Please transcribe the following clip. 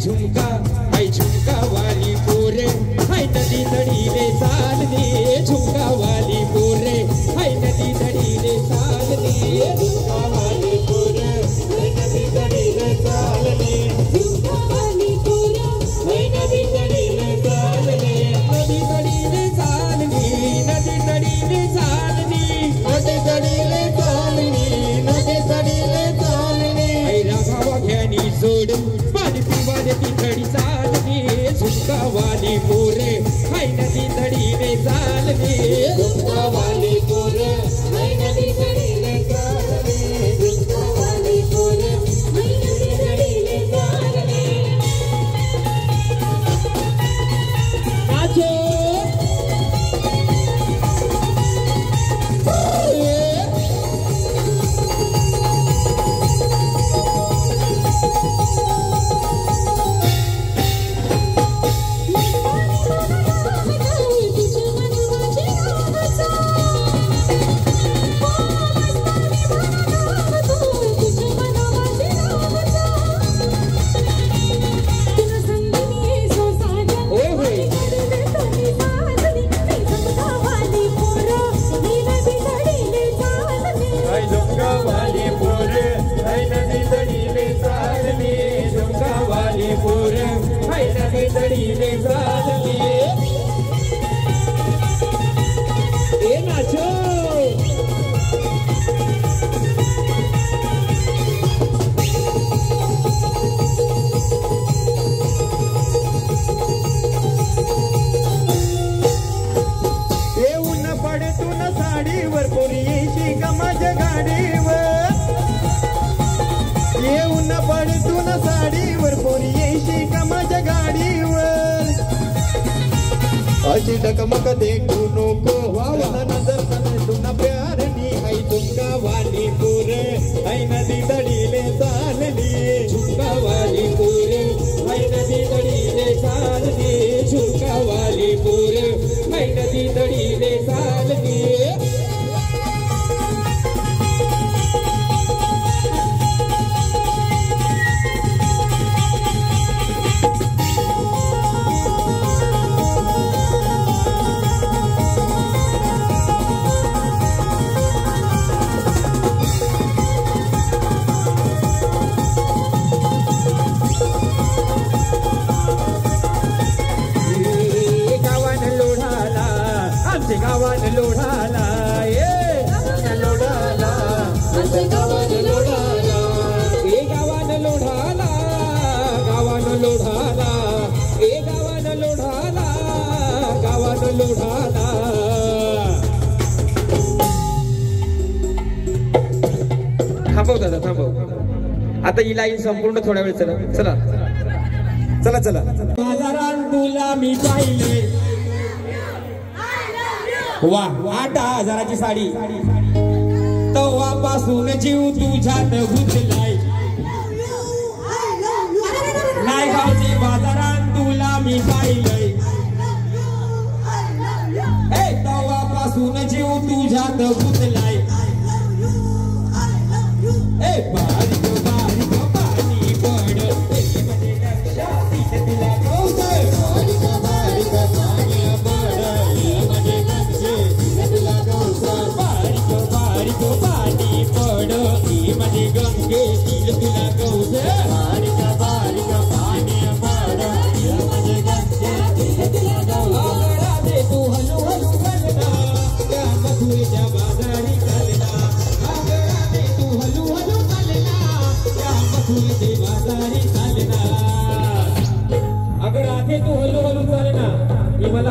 झुमका वाली पोरे हाय नदी तडीले चालली झुमका वाली पोरे हाय नदी तडीले चालली झुमका वाली पोरे हाय नदी तडीले चालली झुमका वाली पोरे हाय नदी तडीले चालली नदी तडीले चालली नदी तडीले चालली नदी तडीले चालली नदी तडीले चालली हाय राघवा घ्यानी जोड पाणी पिवाले ती खडी चालली झुमका वाली पोरे हाय नदी तडीले चालली झुमका वाली पोरे हाय नदी तडीले चालली झुमका वाली पोरे हाय नदी तडीले चालली नाचो अशी डकमक देखू नको वाला नजर तने तुना प्यार नी हाय झुमका वाली पोरे हाय नदी तडीले चालली झुमका वाली पोरे हाय नदी तडीले चालली झुमका वाली पोरे हाय नदी तडीले चालली गावान लोढाला ए लोढाला गावान लोढाला ए गावान लोढाला गावान लोढाला ए गावान लोढाला गावान लोढाला थांबव दादा थांबव आता ही लाईन संपूर्ण थोड्या वेळ चला चला चला चला बाजारात तुला मी पाहिले वा 8,000ची साडी तवापासून जीव तुझ्यात गुंतलाय नायगावची बाजारात तुला मी पाहिलंय तवापासून जीव तुझ्यात गुंतलाय बारीक बारीक पाणी पड तुला पाणी पड मध्ये गंगे तुला गौस बारीक बारीक पाणी पड मध्ये गंगे तुला गौस तू हलू हलू चलना त्या मथुरेच्या बाजारी चलना तू हलू हलू चलना त्या मथुरेच्या बाजारी चलना अगर आगे तू हलू हलू चलना मला